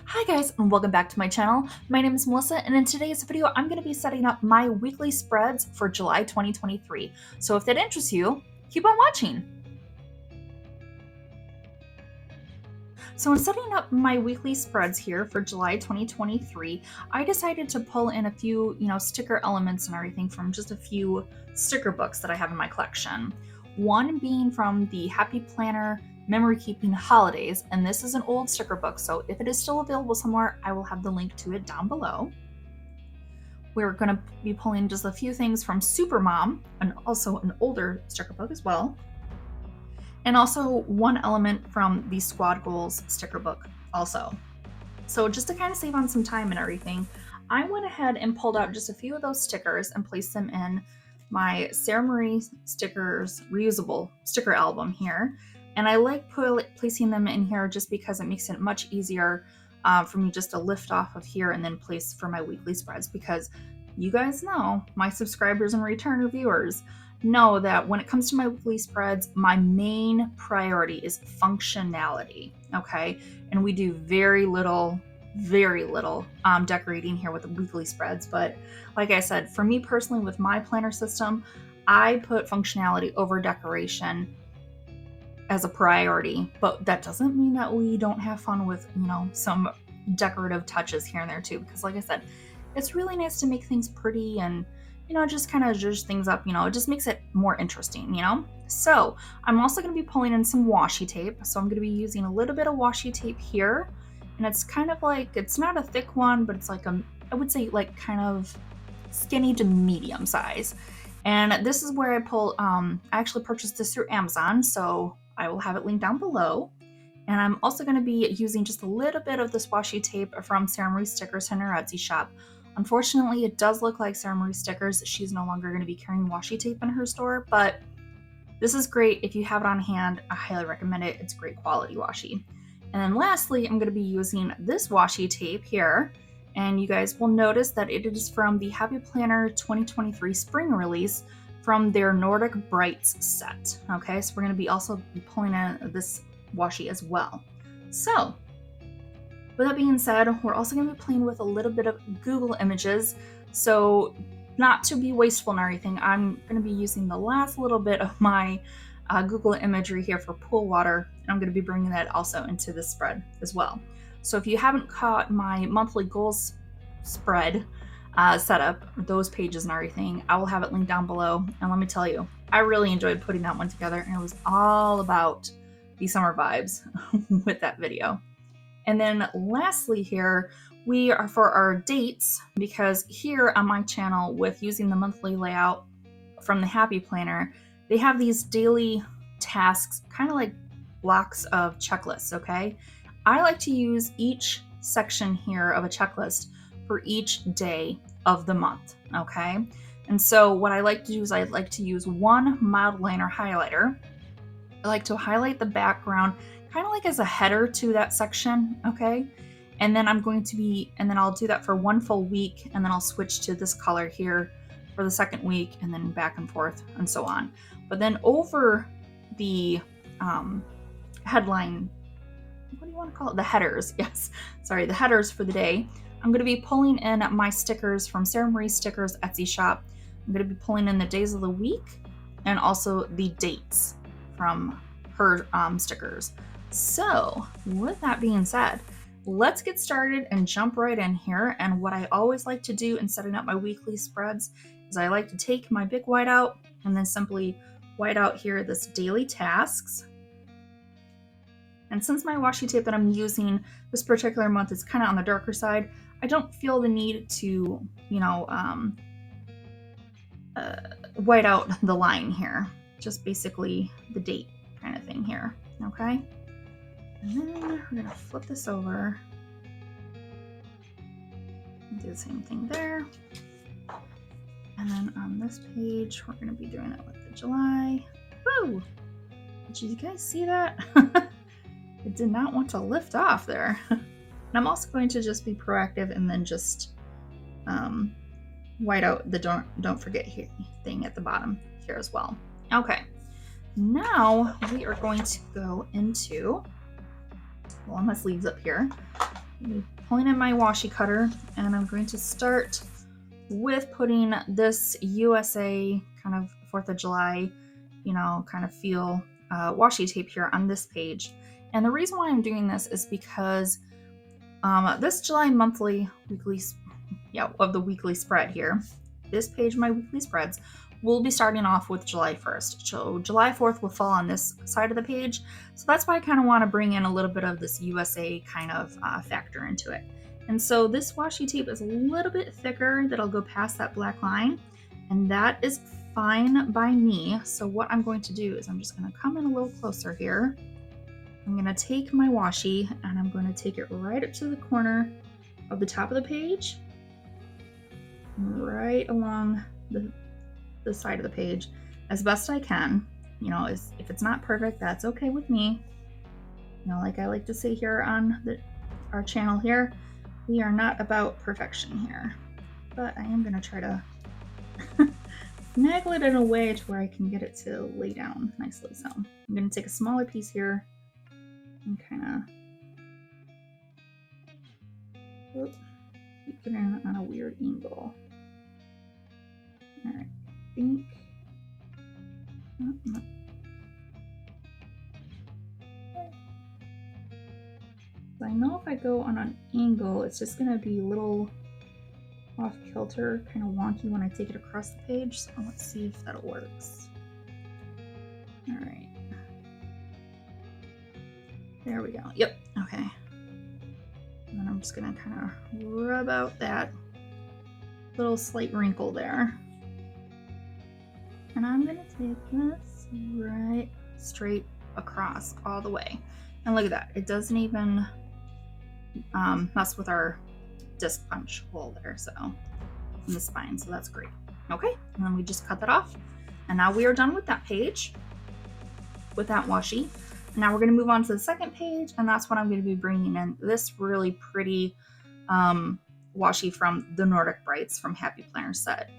Hi guys, and welcome back to my channel. My name is Melissa, and in today's video, I'm going to be setting up my weekly spreads for July 2023. So if that interests you, keep on watching. So in setting up my weekly spreads here for July 2023, I decided to pull in a few, sticker elements and everything from just a few sticker books that I have in my collection. One being from the Happy Planner Memory Keeping Holidays, and this is an old sticker book, so if it is still available somewhere, I will have the link to it down below. We're going to be pulling just a few things from Supermom, and also an older sticker book as well. And also one element from the Squad Goals sticker book also. So just to kind of save on some time and everything, I went ahead and pulled out just a few of those stickers and placed them in my Sarah Marie Stickers reusable sticker album here. And I like placing them in here just because it makes it much easier for me just to lift off of here and then place for my weekly spreads, because you guys know, my subscribers and return viewers know that when it comes to my weekly spreads, my main priority is functionality, okay? And we do very little decorating here with the weekly spreads. But like I said, for me personally, with my planner system, I put functionality over decoration as a priority. But that doesn't mean that we don't have fun with, some decorative touches here and there too. Because like I said, it's really nice to make things pretty and, just kind of zhuzh things up, it just makes it more interesting, So I'm also going to be pulling in some washi tape. So I'm going to be using a little bit of washi tape here. And it's kind of like, it's not a thick one, but it's like I would say like kind of skinny to medium size. And this is where I actually purchased this through Amazon. So I will have it linked down below. And I'm also going to be using just a little bit of this washi tape from Sarah Marie Stickers in her Etsy shop. Unfortunately, it does look like Sarah Marie Stickers. She's no longer going to be carrying washi tape in her store, but this is great. If you have it on hand, I highly recommend it. It's great quality washi. And then lastly, I'm going to be using this washi tape here. And you guys will notice that it is from the Happy Planner 2023 spring release from their Nordic Brights set. Okay, so we're going to be also pulling in this washi as well. So with that being said, we're also going to be playing with a little bit of Google images. So not to be wasteful and everything, I'm going to be using the last little bit of my Google imagery here for pool water. And I'm going to be bringing that also into this spread as well. So if you haven't caught my monthly goals spread setup, those pages and everything, I will have it linked down below. And let me tell you, I really enjoyed putting that one together. And it was all about the summer vibes with that video. And then lastly here, we are for our dates, because here on my channel, with using the monthly layout from the Happy Planner, they have these daily tasks, kind of like blocks of checklists, okay? I like to use each section here of a checklist for each day of the month, okay? And so what I like to do is I like to use one mild liner highlighter. I like to highlight the background kind of like as a header to that section, okay? And then I'll do that for one full week, and then I'll switch to this color here for the second week, and then back and forth and so on. But then over the headline, what do you want to call it? The headers, yes. Sorry, the headers for the day. I'm going to be pulling in my stickers from Sarah Marie Stickers Etsy shop. I'm going to be pulling in the days of the week and also the dates from her stickers. So with that being said, let's get started and jump right in here. And what I always like to do in setting up my weekly spreads is I like to take my big whiteout and then simply white out here this daily tasks. And since my washi tape that I'm using this particular month is kind of on the darker side, I don't feel the need to, white out the line here. Just basically the date kind of thing here, okay? And then we're gonna flip this over and do the same thing there. And then on this page, we're gonna be doing it with the July. Woo! Did you guys see that? It did not want to lift off there. And I'm also going to just be proactive and then just white out the don't forget here thing at the bottom here as well. Okay, now we are going to go into, well, on my sleeves up here, pulling in my washi cutter, and I'm going to start with putting this USA kind of 4th of July, kind of feel washi tape here on this page. And the reason why I'm doing this is because this July monthly weekly, of the weekly spread here, this page, my weekly spreads, will be starting off with July 1st. So July 4th will fall on this side of the page. So that's why I kind of want to bring in a little bit of this USA kind of factor into it. And so this washi tape is a little bit thicker that'll go past that black line, and that is fine by me. So what I'm going to do is I'm just going to come in a little closer here. I'm going to take my washi and I'm going to take it right up to the corner of the top of the page, right along the side of the page as best I can. If it's not perfect, that's okay with me. Like I like to say here on our channel here, we are not about perfection here, but I am going to try to finagle it in a way to where I can get it to lay down nicely. So I'm going to take a smaller piece here and kind of keep it in on a weird angle. All right, I think. No. I know if I go on an angle, it's just going to be a little off kilter, kind of wonky when I take it across the page. So let's see if that works. All right. There we go. Yep. Okay. And then I'm just going to kind of rub out that little slight wrinkle there. And I'm going to take this right straight across all the way. And look at that. It doesn't even mess with our disc punch hole there, so in the spine, so that's great. Okay, and then we just cut that off, and now we are done with that page with that washi. And now we're going to move on to the second page, and that's what I'm going to be bringing in this really pretty washi from the Nordic Brights from Happy Planner set.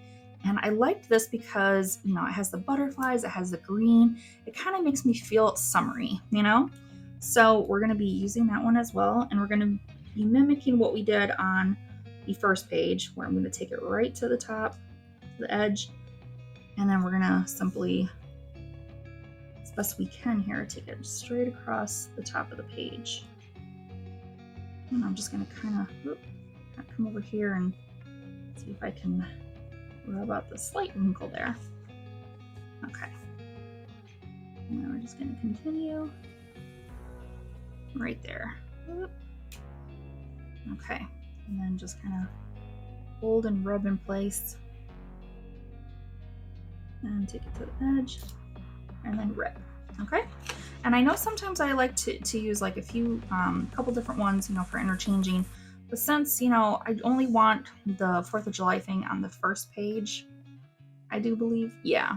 And I liked this because it has the butterflies, it has the green, it kind of makes me feel summery, So we're going to be using that one as well, and we're going to be mimicking what we did on the first page, where I'm going to take it right to the top, to the edge, and then we're going to simply, as best we can here, take it straight across the top of the page. And I'm just going to kind of come over here and see if I can rub out the slight wrinkle there. Okay. And then we're just going to continue right there. Okay, and then just kind of hold and rub in place, and take it to the edge, and then rip. Okay, and I know sometimes I like to use like a few, couple different ones, for interchanging. But since I only want the 4th of July thing on the first page, I do believe, yeah,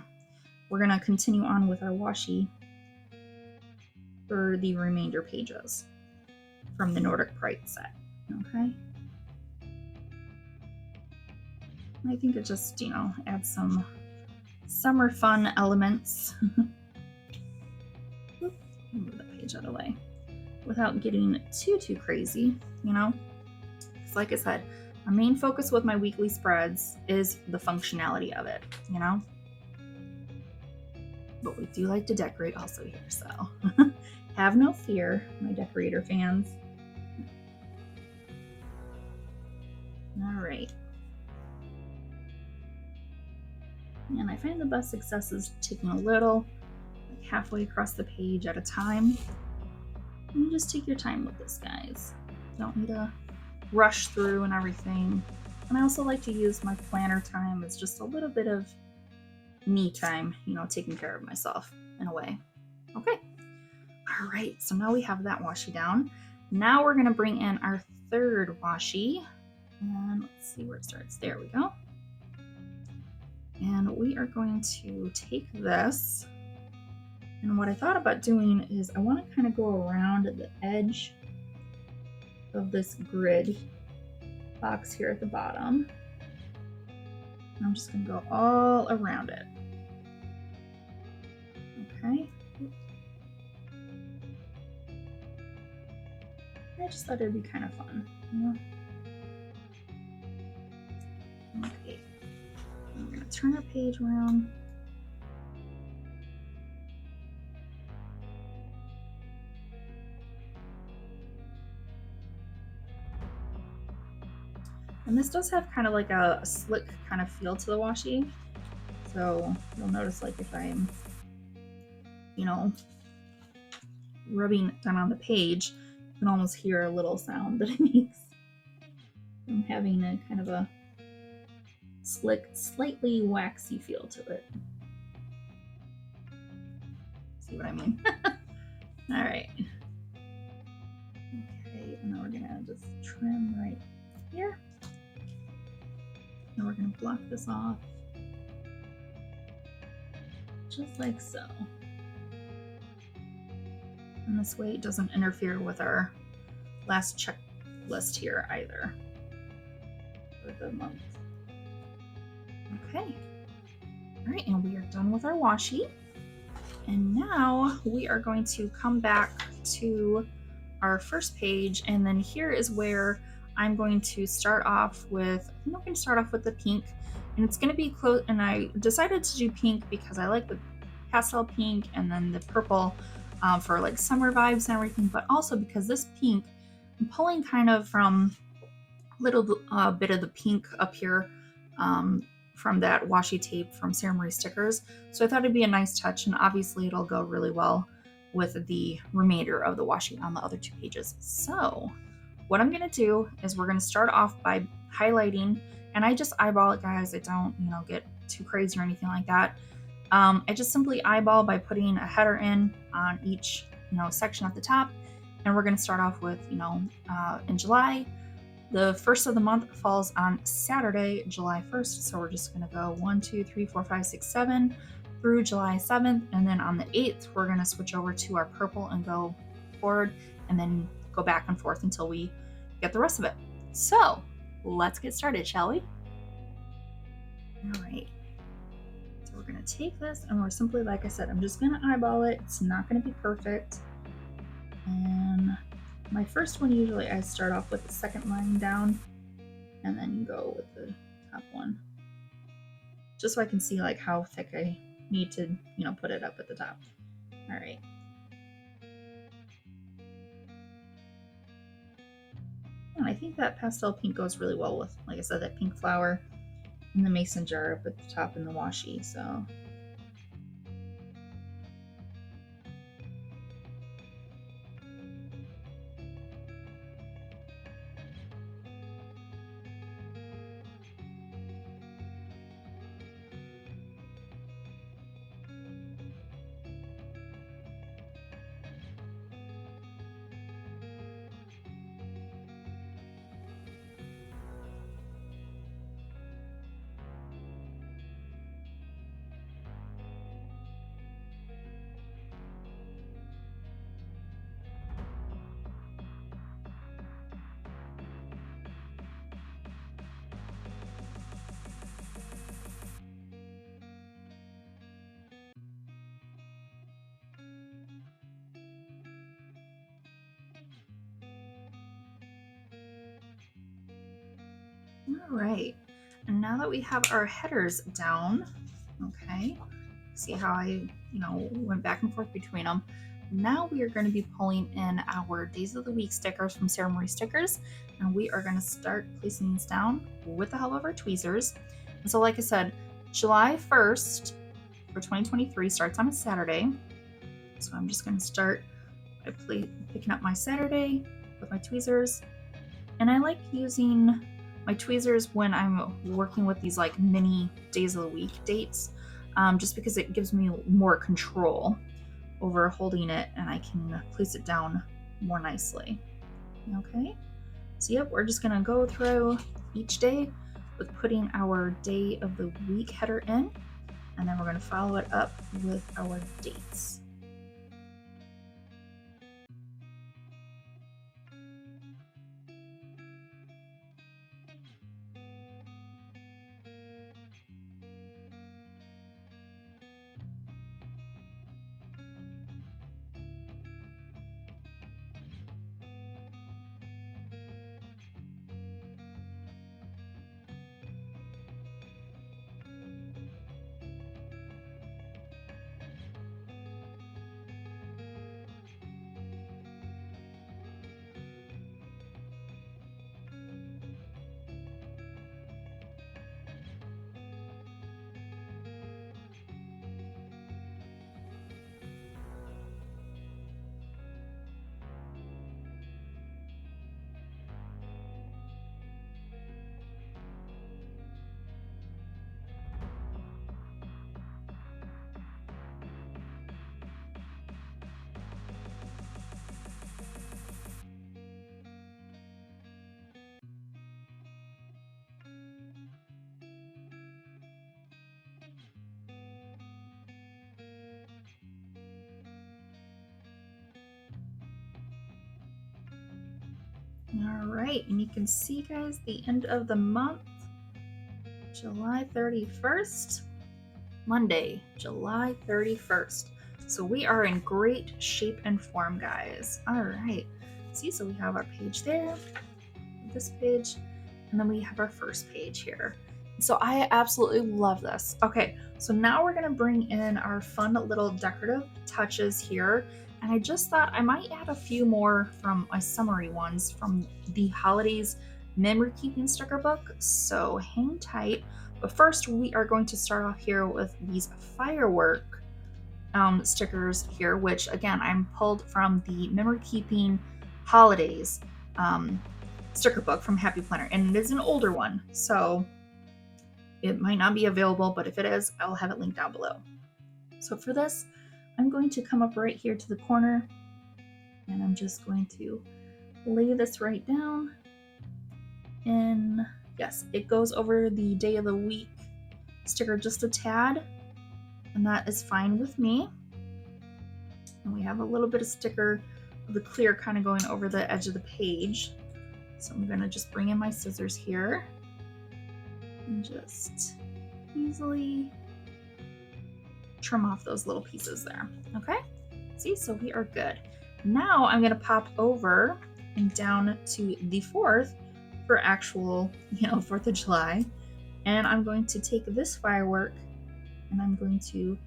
we're gonna continue on with our washi for the remainder pages from the Nordic Bright set. Okay. I think it just, adds some summer fun elements. Move that page out of the way without getting too crazy, It's like I said, my main focus with my weekly spreads is the functionality of it, But we do like to decorate also here, so have no fear, my decorator fans. All right. And I find the best success is taking a little, like halfway across the page at a time. And you just take your time with this, guys. Don't need to rush through and everything. And I also like to use my planner time as just a little bit of me time, taking care of myself in a way. Okay. All right, so now we have that washi down. Now we're gonna bring in our third washi. And let's see where it starts. There we go. And we are going to take this. And what I thought about doing is I want to kind of go around the edge of this grid box here at the bottom. And I'm just going to go all around it. Okay. I just thought it'd be kind of fun, you know? Okay, I'm gonna turn our page around. And this does have kind of like a slick kind of feel to the washi. So you'll notice like if I'm, you know, rubbing down on the page, you can almost hear a little sound that it makes. I'm having a kind of a slick, slightly waxy feel to it. See what I mean? All right. Okay, and then we're gonna just trim right here. And we're gonna block this off just like so. And this way it doesn't interfere with our last checklist here either for the month. Okay. All right, and we are done with our washi. And now we are going to come back to our first page, and then here is where I'm going to start off with, I think I'm going to start off with the pink, and it's going to be close, and I decided to do pink because I like the pastel pink and then the purple for like summer vibes and everything, but also because this pink, I'm pulling kind of from a little bit of the pink up here from that washi tape from Ceremony Stickers. So I thought it'd be a nice touch, and obviously it'll go really well with the remainder of the washi on the other two pages. So what I'm gonna do is we're gonna start off by highlighting, and I just eyeball it, guys. I don't, get too crazy or anything like that. I just simply eyeball by putting a header in on each, section at the top. And we're gonna start off with, in July, the first of the month falls on Saturday, July 1st. So we're just going to go 1, 2, 3, 4, 5, 6, 7 through July 7th. And then on the 8th, we're going to switch over to our purple and go forward and then go back and forth until we get the rest of it. So let's get started, shall we? All right. So we're going to take this and we're simply, like I said, I'm just going to eyeball it. It's not going to be perfect. And my first one, usually I start off with the second line down and then go with the top one, just so I can see like how thick I need to, put it up at the top. All right. And I think that pastel pink goes really well with, like I said, that pink flower and the mason jar up at the top in the washi. So all right, and now that we have our headers down, okay, see how I, went back and forth between them. Now we are going to be pulling in our Days of the Week stickers from Ceremony Stickers, and we are going to start placing these down with the help of our tweezers. And so, like I said, July 1st for 2023 starts on a Saturday. So I'm just going to start by picking up my Saturday with my tweezers. And I like using my tweezers when I'm working with these like mini Days of the Week dates, just because it gives me more control over holding it and I can place it down more nicely. Okay, so yep, we're just gonna go through each day with putting our day of the week header in, and then we're gonna follow it up with our dates. All right, and you can see, guys, the end of the month, July 31st, Monday, July 31st. So we are in great shape and form, guys. All right, see, so we have our page there, this page, and then we have our first page here. So I absolutely love this. Okay, so now we're gonna bring in our fun little decorative touches here. And I just thought I might add a few more from my summary ones from the holidays memory keeping sticker book. So hang tight. But first we are going to start off here with these firework stickers here, which again, I'm pulled from the memory keeping holidays sticker book from Happy Planner, and it is an older one, so it might not be available, but if it is, I'll have it linked down below. So for this, I'm going to come up right here to the corner, and I'm just going to lay this right down. And yes, it goes over the day of the week sticker just a tad, and that is fine with me. And we have a little bit of sticker of the clear kind of going over the edge of the page. So I'm gonna just bring in my scissors here and just easily trim off those little pieces there. Okay, see, so we are good. Now I'm gonna pop over and down to the 4th for actual, 4th of July. And I'm going to take this firework and I'm going to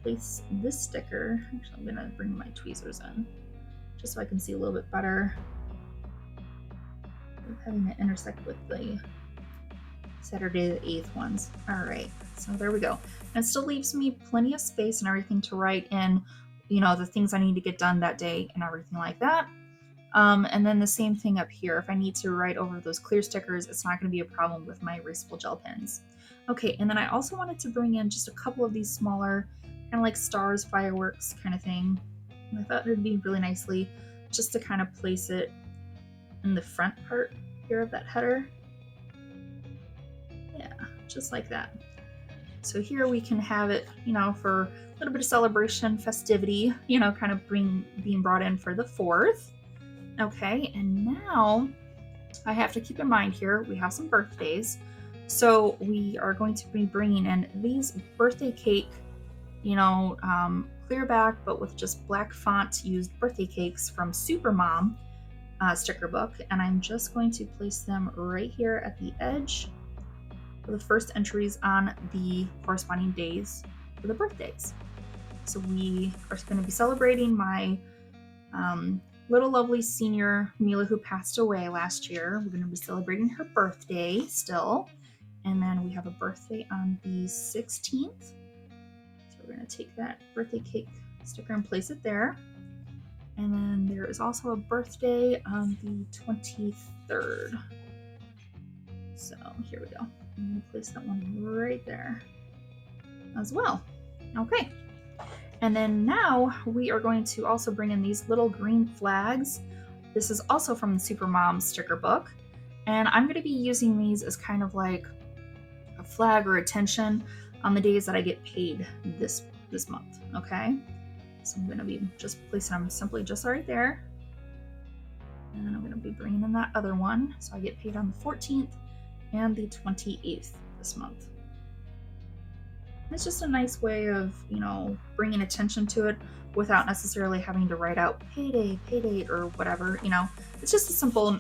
place this sticker. Actually, I'm gonna bring my tweezers in just so I can see a little bit better. Having it intersect with the Saturday the 8th ones. All right, so there we go. And it still leaves me plenty of space and everything to write in, the things I need to get done that day and everything like that. And then the same thing up here. If I need to write over those clear stickers, it's not going to be a problem with my erasable gel pens. Okay, and then I also wanted to bring in just a couple of these smaller, kind of like stars, fireworks kind of thing. And I thought it would be really nicely just to kind of place it in the front part here of that header. Yeah, just like that. So here we can have it, for a little bit of celebration, festivity, kind of being brought in for the 4th. Okay, and now I have to keep in mind here, we have some birthdays. So we are going to be bringing in these birthday cake, clear back, but with just black font used birthday cakes from Supermom sticker book. And I'm just going to place them right here at the edge for the first entries on the corresponding days for the birthdays. So we are going to be celebrating my little lovely senior Mila, who passed away last year. We're going to be celebrating her birthday still. And then we have a birthday on the 16th. So we're going to take that birthday cake sticker and place it there. And then there is also a birthday on the 23rd. So here we go. I'm going to place that one right there as well. Okay. And then now we are going to also bring in these little green flags. This is also from the Supermom sticker book. And I'm going to be using these as kind of like a flag or attention on the days that I get paid this month. Okay. So I'm going to be just placing them simply just right there. And then I'm going to be bringing in that other one. So I get paid on the 14th and the 28th this month. It's just a nice way of, bringing attention to it without necessarily having to write out payday, pay date, or whatever, It's just a simple,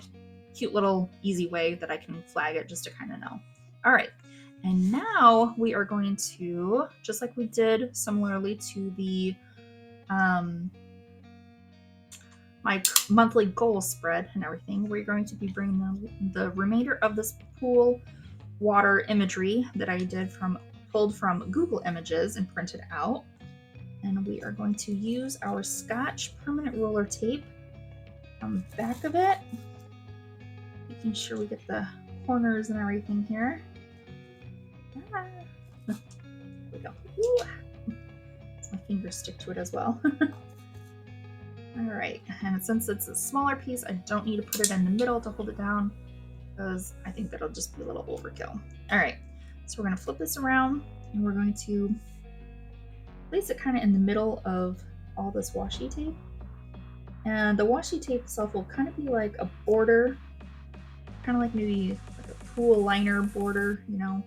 cute little easy way that I can flag it just to kind of know. All right. And now we are going to, just like we did similarly to the my monthly goal spread and everything, we're going to be bringing the remainder of this pool water imagery that I did pulled from Google Images and printed out. And we are going to use our Scotch permanent roller tape on the back of it, making sure we get the corners and everything here. There we go. Ooh. My fingers stick to it as well. All right, and since it's a smaller piece, I don't need to put it in the middle to hold it down because I think that'll just be a little overkill. All right, so we're gonna flip this around and we're going to place it kind of in the middle of all this washi tape. And the washi tape itself will kind of be like a border kind of like maybe like a pool liner border, you know,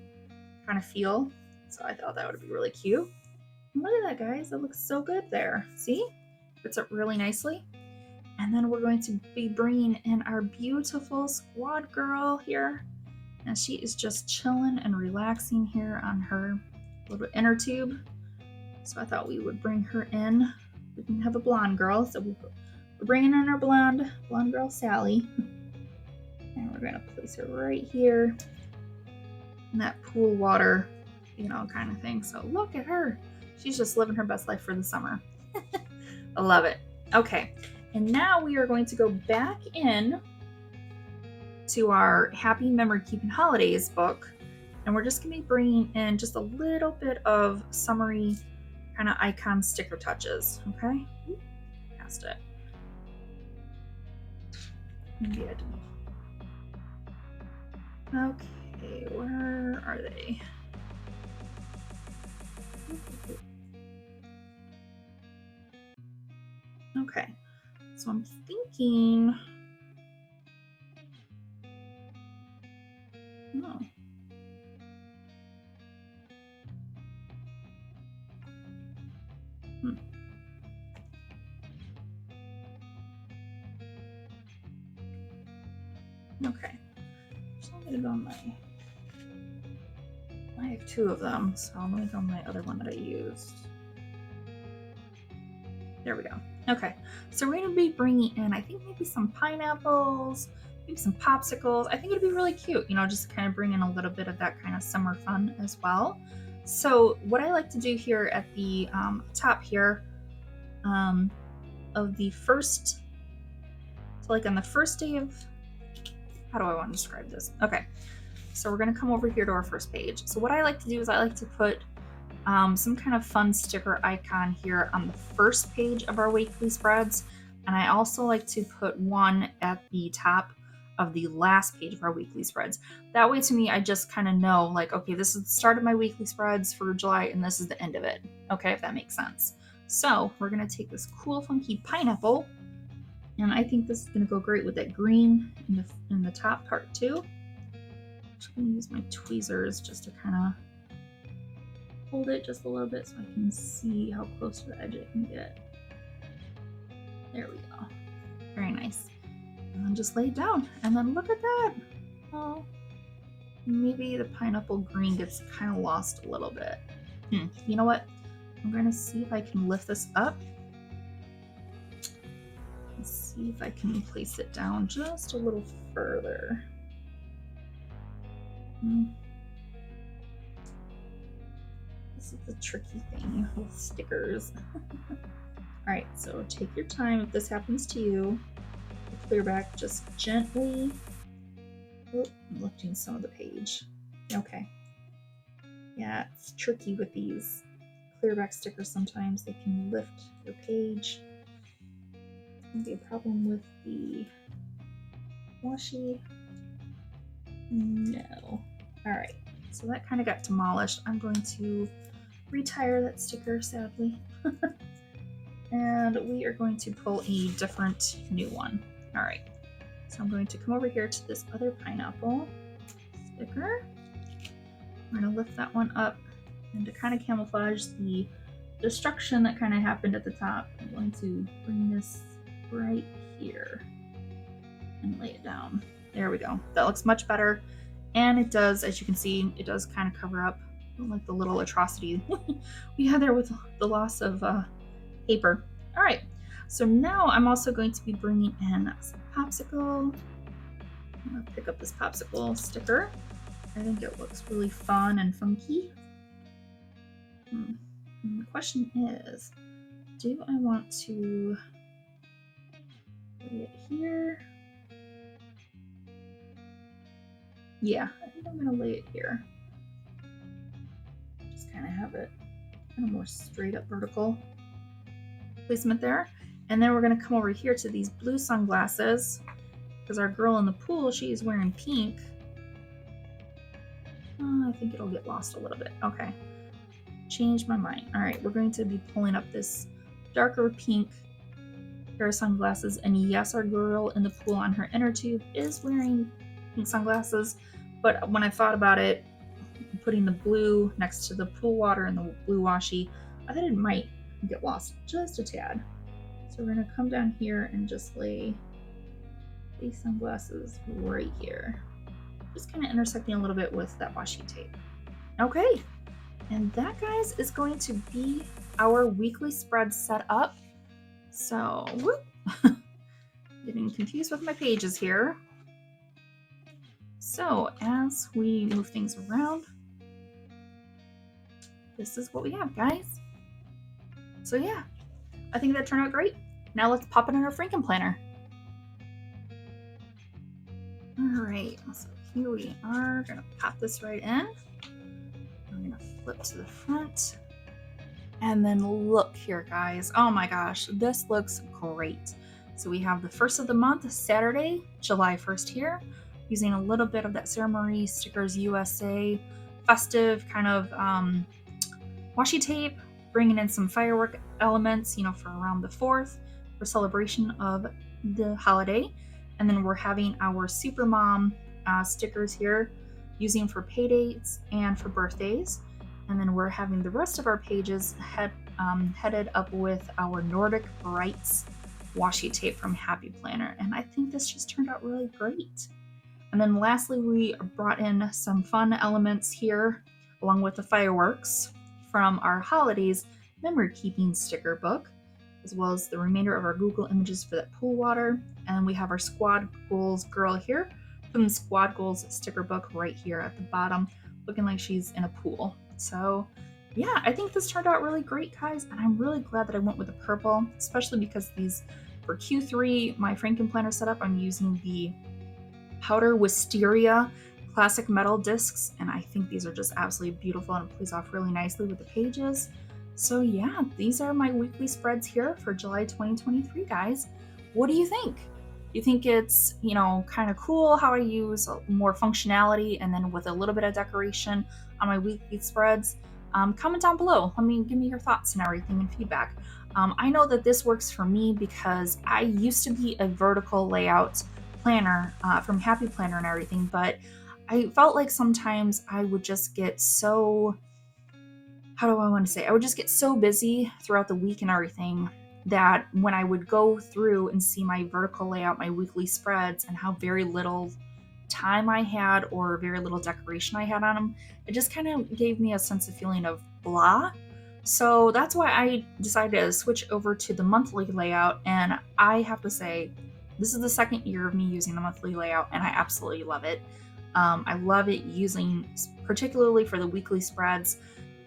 kind of feel. So I thought that would be really cute. And look at that, guys. That looks so good there. See? Fits up really nicely. And then we're going to be bringing in our beautiful squad girl here. And she is just chilling and relaxing here on her little inner tube. So I thought we would bring her in. We can have a blonde girl. So we're bringing in our blonde girl, Sally. And we're going to place her right here in that pool water, you know, kind of thing. So look at her. She's just living her best life for the summer. I love it. Okay. And now we are going to go back in to our Happy Memory Keeping Holidays book. And we're just going to be bringing in just a little bit of summery kind of icon sticker touches. Okay. Past it. Maybe I didn't. Okay. Where are they? Okay. So I'm thinking. Oh. Okay. So I'm gonna go on I have two of them, so I'm gonna go on my other one that I used. There we go. Okay, so we're gonna be bringing in, I think maybe some pineapples, maybe some popsicles. I think it'd be really cute, you know, just kind of bring in a little bit of that kind of summer fun as well. So what I like to do here at the top here of the first, so like on the first day of, how do I want to describe this? Okay, so we're gonna come over here to our first page. So what I like to do is I like to put some kind of fun sticker icon here on the first page of our weekly spreads. And I also like to put one at the top of the last page of our weekly spreads. That way to me, I just kind of know like, okay, this is the start of my weekly spreads for July and this is the end of it. Okay, if that makes sense. So we're gonna take this cool funky pineapple, and I think this is gonna go great with that green in the top part too. I'm just gonna use my tweezers just to kind of hold it just a little bit so I can see how close to the edge I can get. There we go. Very nice. And then just lay it down. And then look at that. Oh, maybe the pineapple green gets kind of lost a little bit. You know what? I'm going to see if I can lift this up. Let's see if I can place it down just a little further. This is the tricky thing with stickers. All right, so take your time if this happens to you. Clear back just gently. Oh, I'm lifting some of the page. Okay. Yeah, it's tricky with these clear back stickers sometimes. They can lift your page. Maybe a problem with the washi. No. All right, so that kind of got demolished. I'm going to retire that sticker, sadly. And we are going to pull a different new one. All right, so I'm going to come over here to this other pineapple sticker. I'm going to lift that one up, and to kind of camouflage the destruction that kind of happened at the top, I'm going to bring this right here and lay it down. There we go. That looks much better. And it does, as you can see, it does kind of cover up like the little atrocity we had there with the loss of paper. All right, so now I'm also going to be bringing in some popsicle. I'm gonna pick up this popsicle sticker. I think it looks really fun and funky. And the question is, do I want to lay it here? Yeah, I think I'm gonna lay it here. Just kind of have it kind of more straight up vertical placement there. And then we're gonna come over here to these blue sunglasses because our girl in the pool, she is wearing pink. I think it'll get lost a little bit. Okay, changed my mind. All right, we're going to be pulling up this darker pink pair of sunglasses. And yes, our girl in the pool on her inner tube is wearing pink sunglasses. But when I thought about it, putting the blue next to the pool water and the blue washi, I thought it might get lost just a tad. So we're gonna come down here and just lay these sunglasses right here. Just kind of intersecting a little bit with that washi tape. Okay, and that, guys, is going to be our weekly spread set up. So, whoop, getting confused with my pages here. So as we move things around, this is what we have, guys. So yeah, I think that turned out great. Now let's pop it in our Franken planner. All right, so here we are, gonna pop this right in. I'm gonna flip to the front. And then look here, guys. Oh my gosh, this looks great. So we have the first of the month, Saturday, July 1st here, using a little bit of that Sarah Marie Stickers USA festive kind of washi tape, bringing in some firework elements, you know, for around the 4th for celebration of the holiday. And then we're having our Supermom stickers here, using for paydates and for birthdays. And then we're having the rest of our pages headed up with our Nordic Brights washi tape from Happy Planner. And I think this just turned out really great. And then lastly, we brought in some fun elements here, along with the fireworks from our holidays memory keeping sticker book, as well as the remainder of our Google images for that pool water. And we have our Squad Goals girl here from the Squad Goals sticker book right here at the bottom, looking like she's in a pool. So yeah, I think this turned out really great, guys, and I'm really glad that I went with the purple, especially because these, for Q3, my Franken planner setup, I'm using the Powder Wisteria classic metal discs, and I think these are just absolutely beautiful and plays off really nicely with the pages. So yeah, these are my weekly spreads here for July 2023, guys. What do you think? You think it's, you know, kind of cool how I use more functionality and then with a little bit of decoration on my weekly spreads? Comment down below. Give me your thoughts and everything and feedback. I know that this works for me because I used to be a vertical layout planner from Happy Planner and everything, but I felt like sometimes I would just get so, how do I want to say, I would just get so busy throughout the week and everything that when I would go through and see my vertical layout, my weekly spreads, and how very little time I had or very little decoration I had on them, it just kind of gave me a sense of feeling of blah. So that's why I decided to switch over to the monthly layout, and I have to say, this is the second year of me using the monthly layout, and I absolutely love it. I love it using, particularly for the weekly spreads.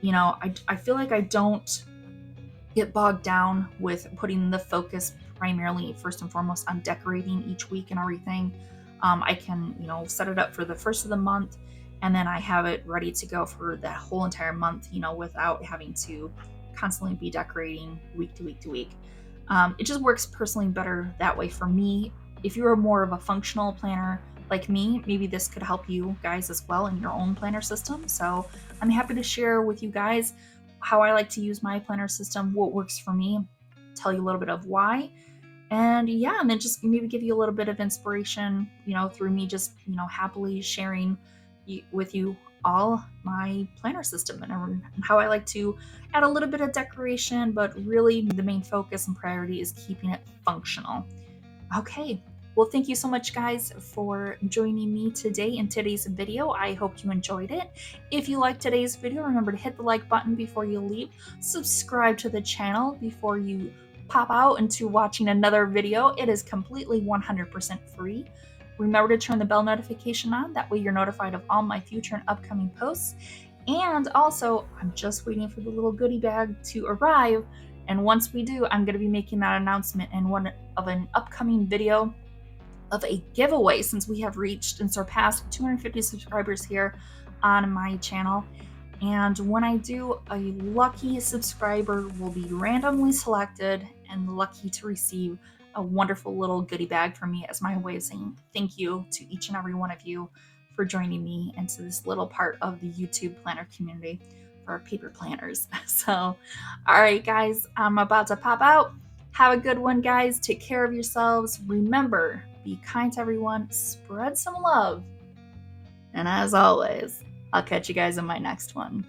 You know, I feel like I don't get bogged down with putting the focus primarily, first and foremost, on decorating each week and everything. I can, you know, set it up for the first of the month, and then I have it ready to go for that whole entire month, you know, without having to constantly be decorating week to week to week. It just works personally better that way for me. If you're more of a functional planner like me, maybe this could help you guys as well in your own planner system. So I'm happy to share with you guys how I like to use my planner system, what works for me, tell you a little bit of why. And yeah, and then just maybe give you a little bit of inspiration, you know, through me just, you know, happily sharing with you all my planner system and how I like to add a little bit of decoration, but really the main focus and priority is keeping it functional. Okay, well, thank you so much, guys, for joining me today in today's video. I hope you enjoyed it. If you liked today's video, remember to hit the like button before you leave, subscribe to the channel before you pop out into watching another video. It is completely 100% free. Remember to turn the bell notification on, that way you're notified of all my future and upcoming posts. And also, I'm just waiting for the little goodie bag to arrive. And once we do, I'm going to be making that announcement in one of an upcoming video of a giveaway, since we have reached and surpassed 250 subscribers here on my channel. And when I do, a lucky subscriber will be randomly selected and lucky to receive a wonderful little goodie bag from me as my way of saying thank you to each and every one of you for joining me into this little part of the YouTube planner community for our paper planners. So, all right, guys, I'm about to pop out. Have a good one, guys. Take care of yourselves. Remember, be kind to everyone. Spread some love. And as always, I'll catch you guys in my next one.